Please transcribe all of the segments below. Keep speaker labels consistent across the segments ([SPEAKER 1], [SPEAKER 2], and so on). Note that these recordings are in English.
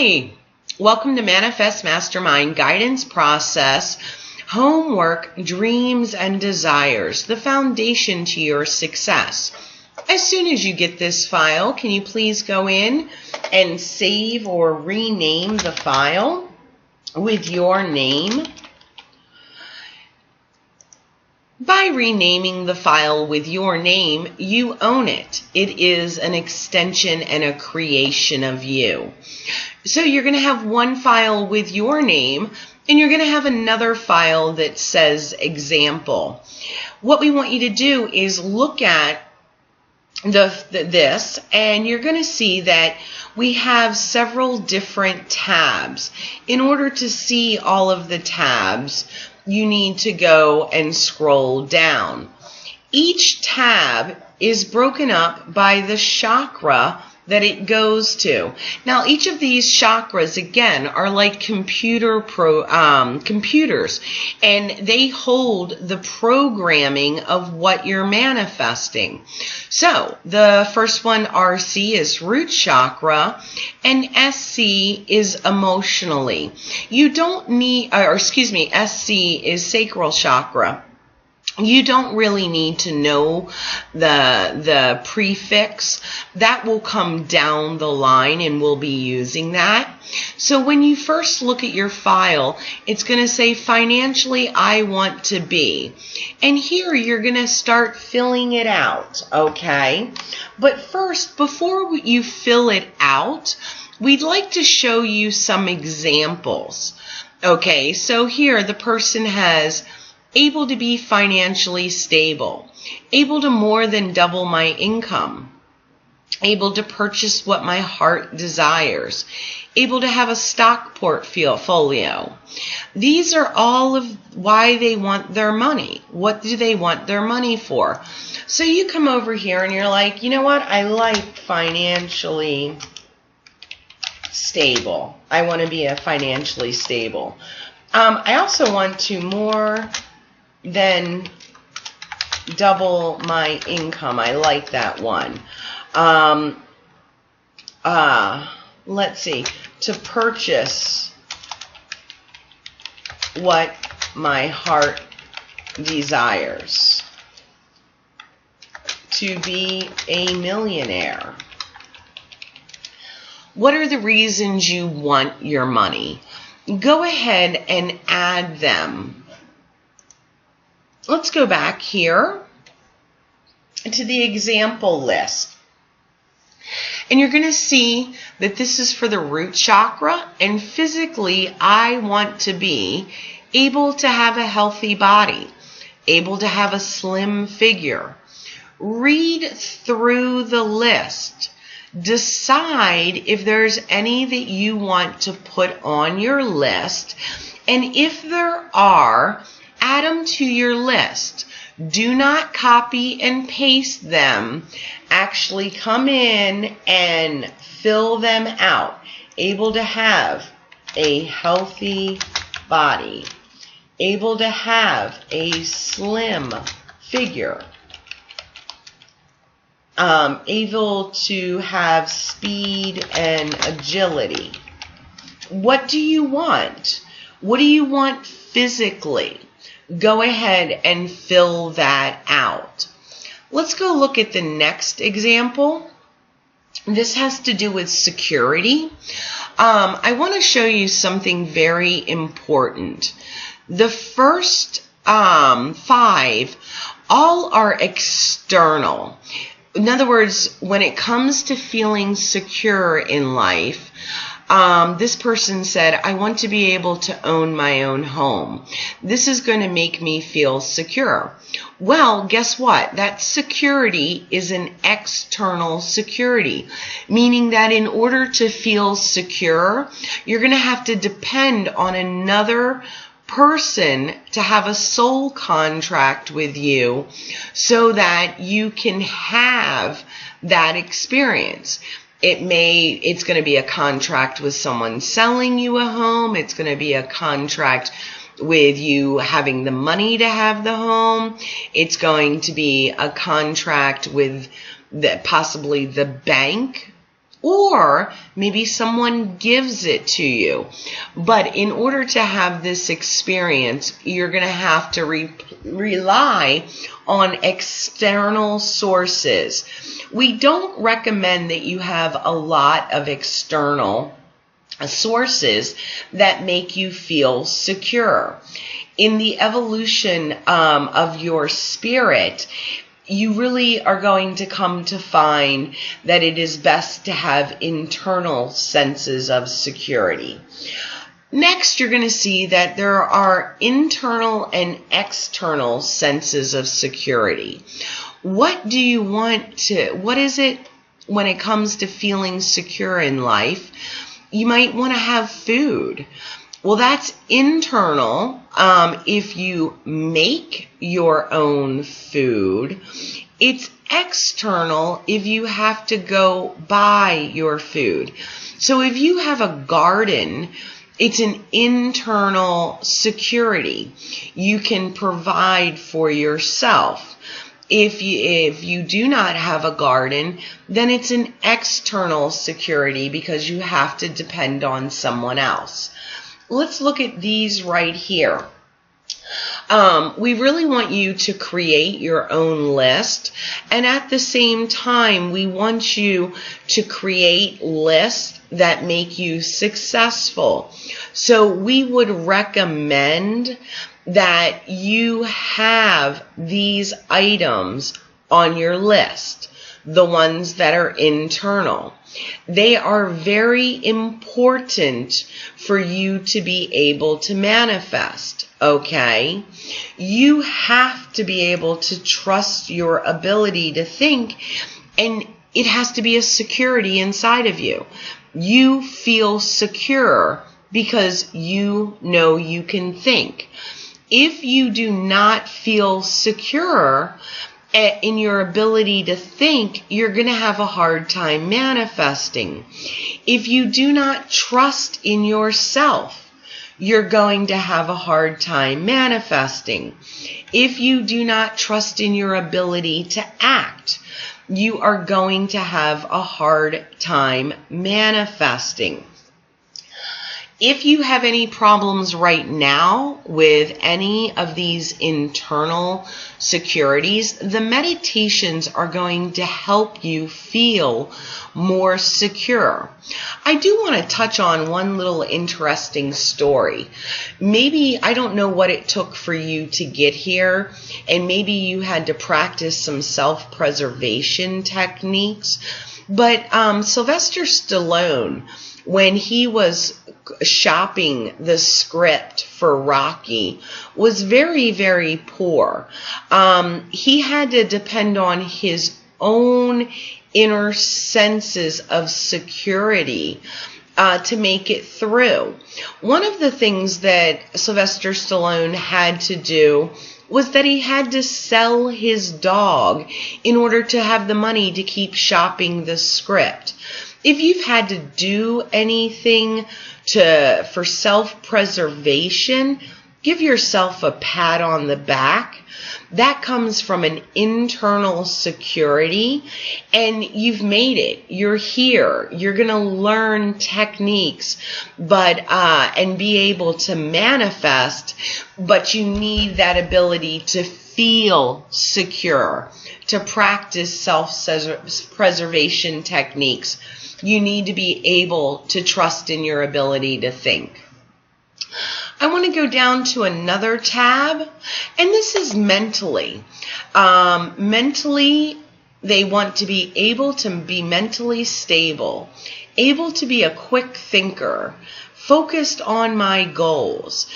[SPEAKER 1] Hi, welcome to Manifest Mastermind Guidance Process, Homework, Dreams, and Desires, the foundation to your success. As soon as you get this file, can you please go in and save or rename the file with your name? By renaming the file with your name, you own it. It is an extension and a creation of you. So you're going to have one file with your name, and you're going to have another file that says example. What we want you to do is look at this, and you're going to see that we have several different tabs. In order to see all of the tabs, you need to go and scroll down. Each tab is broken up by the chakra that it goes to. Now, each of these chakras, again, are like computers, and they hold the programming of what you're manifesting. So, the first one, RC, is root chakra, and SC is emotionally. You don't need, SC is sacral chakra. You don't really need to know the prefix. That will come down the line, and we'll be using that. So when you first look at your file, it's going to say financially I want to be. And here you're going to start filling it out, okay? But first, before you fill it out, we'd like to show you some examples. Okay, so here the person has able to be financially stable, able to more than double my income, able to purchase what my heart desires, able to have a stock portfolio. These are all of why they want their money. What do they want their money for? So you come over here and you're like, you know what? I like financially stable. I want to be a financially stable. I also want to more than double my income. I like that one. Let's see. To purchase what my heart desires. To be a millionaire. What are the reasons you want your money? Go ahead and add them. Let's go back here to the example list. And you're going to see that this is for the root chakra, and physically I want to be able to have a healthy body, able to have a slim figure. Read through the list. Decide if there's any that you want to put on your list, and if there are, add them to your list. Do not copy and paste them. Actually come in and fill them out. Able to have a healthy body. Able to have a slim figure. Able to have speed and agility. What do you want? What do you want physically? Go ahead and fill that out. Let's go look at the next example. This has to do with security. I want to show you something very important. The first 5 all are external. In other words, when it comes to feeling secure in life, this person said, I want to be able to own my own home. This is going to make me feel secure. Well, guess what? That security is an external security, meaning that in order to feel secure, you're going to have to depend on another person to have a soul contract with you so that you can have that experience. It's going to be a contract with someone selling you a home. It's going to be a contract with you having the money to have the home. It's going to be a contract with possibly the bank Or maybe someone gives it to you. But in order to have this experience, you're going to have to rely on external sources. We don't recommend that you have a lot of external sources that make you feel secure. In the evolution of your spirit, you really are going to come to find that it is best to have internal senses of security. Next, you're going to see that there are internal and external senses of security. What do you want to, what is it when it comes to feeling secure in life? You might want to have food. Well, that's internal if you make your own food. It's external if you have to go buy your food. So if you have a garden, it's an internal security. You can provide for yourself. If you do not have a garden, then it's an external security because you have to depend on someone else. Let's look at these right here. We really want you to create your own list, and at the same time, we want you to create lists that make you successful. So we would recommend that you have these items on your list, the ones that are internal. They are very important for you to be able to manifest, okay? You have to be able to trust your ability to think, and it has to be a security inside of you. You feel secure because you know you can think. If you do not feel secure in your ability to think, you're going to have a hard time manifesting. If you do not trust in yourself, you're going to have a hard time manifesting. If you do not trust in your ability to act, you are going to have a hard time manifesting. If you have any problems right now with any of these internal securities, the meditations are going to help you feel more secure. I do want to touch on one little interesting story. Maybe, I don't know what it took for you to get here, and maybe you had to practice some self-preservation techniques, but Sylvester Stallone, when he was shopping the script for Rocky, was very, very poor. He had to depend on his own inner senses of security to make it through. One of the things that Sylvester Stallone had to do was that he had to sell his dog in order to have the money to keep shopping the script. If you've had to do anything for self-preservation, give yourself a pat on the back. That comes from an internal security, and you've made it. You're here. You're going to learn techniques, and be able to manifest, but you need that ability to feel secure, to practice self-preservation techniques. You need to be able to trust in your ability to think. I want to go down to another tab, and this is mentally. Mentally, they want to be able to be mentally stable, able to be a quick thinker, focused on my goals.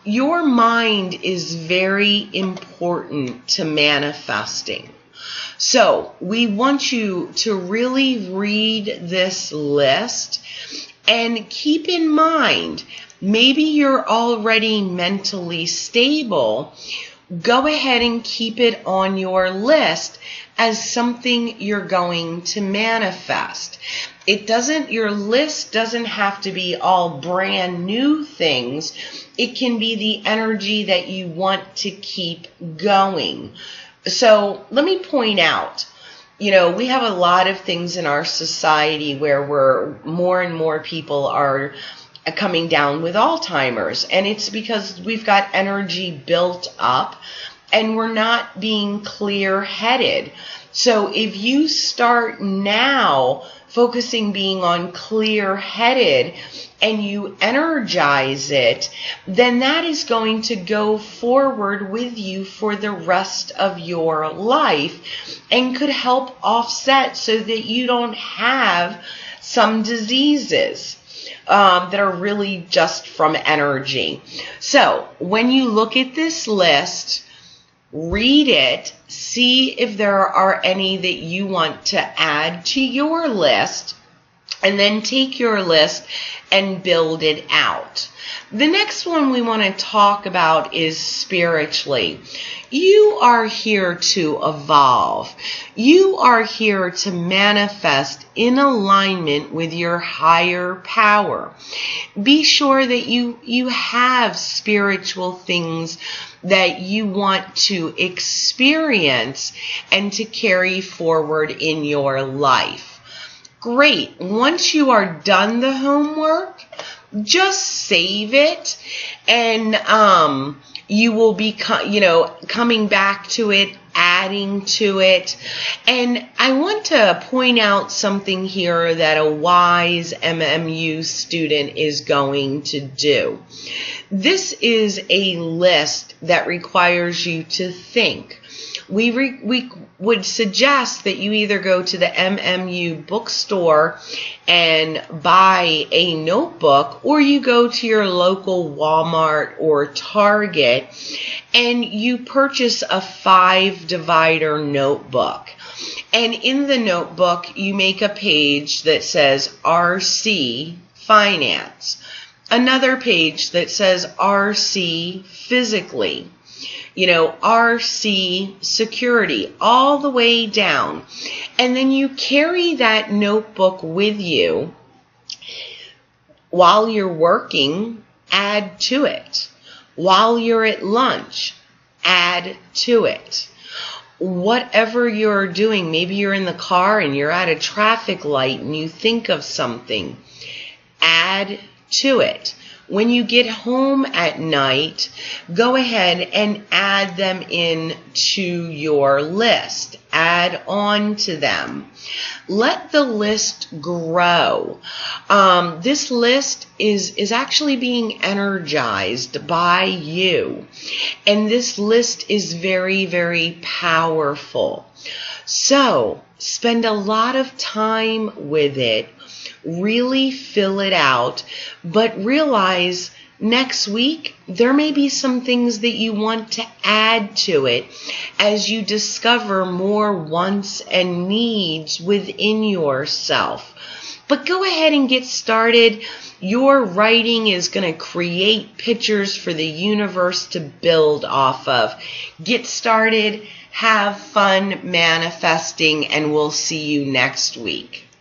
[SPEAKER 1] Your mind is very important to manifesting. So we want you to really read this list and keep in mind, maybe you're already mentally stable. Go ahead and keep it on your list as something you're going to manifest. Your list doesn't have to be all brand new things. It can be the energy that you want to keep going. So let me point out, We have a lot of things in our society where more and more people are coming down with Alzheimer's, and it's because we've got energy built up and we're not being clear-headed. So if you start now focusing being on clear-headed and you energize it, then that is going to go forward with you for the rest of your life and could help offset so that you don't have some diseases that are really just from energy. So when you look at this list, read it, see if there are any that you want to add to your list, and then take your list and build it out. The next one we want to talk about is spiritually. You are here to evolve. You are here to manifest in alignment with your higher power. Be sure that you have spiritual things that you want to experience and to carry forward in your life. Great. Once you are done the homework, just save it, and you will be coming back to it, adding to it. And I want to point out something here that a wise MMU student is going to do. This is a list that requires you to think. We would suggest that you either go to the MMU bookstore and buy a notebook, or you go to your local Walmart or Target and you purchase a 5-divider notebook. And in the notebook, you make a page that says RC Finance, another page that says RC Physically, RC Security, all the way down. And then you carry that notebook with you while you're working, add to it. While you're at lunch, add to it. Whatever you're doing, maybe you're in the car and you're at a traffic light and you think of something, add to it. When you get home at night, go ahead and add them in to your list. Add on to them. Let the list grow. This list is actually being energized by you. And this list is very, very powerful. So spend a lot of time with it. Really fill it out, but realize next week there may be some things that you want to add to it as you discover more wants and needs within yourself. But go ahead and get started. Your writing is going to create pictures for the universe to build off of. Get started, have fun manifesting, and we'll see you next week.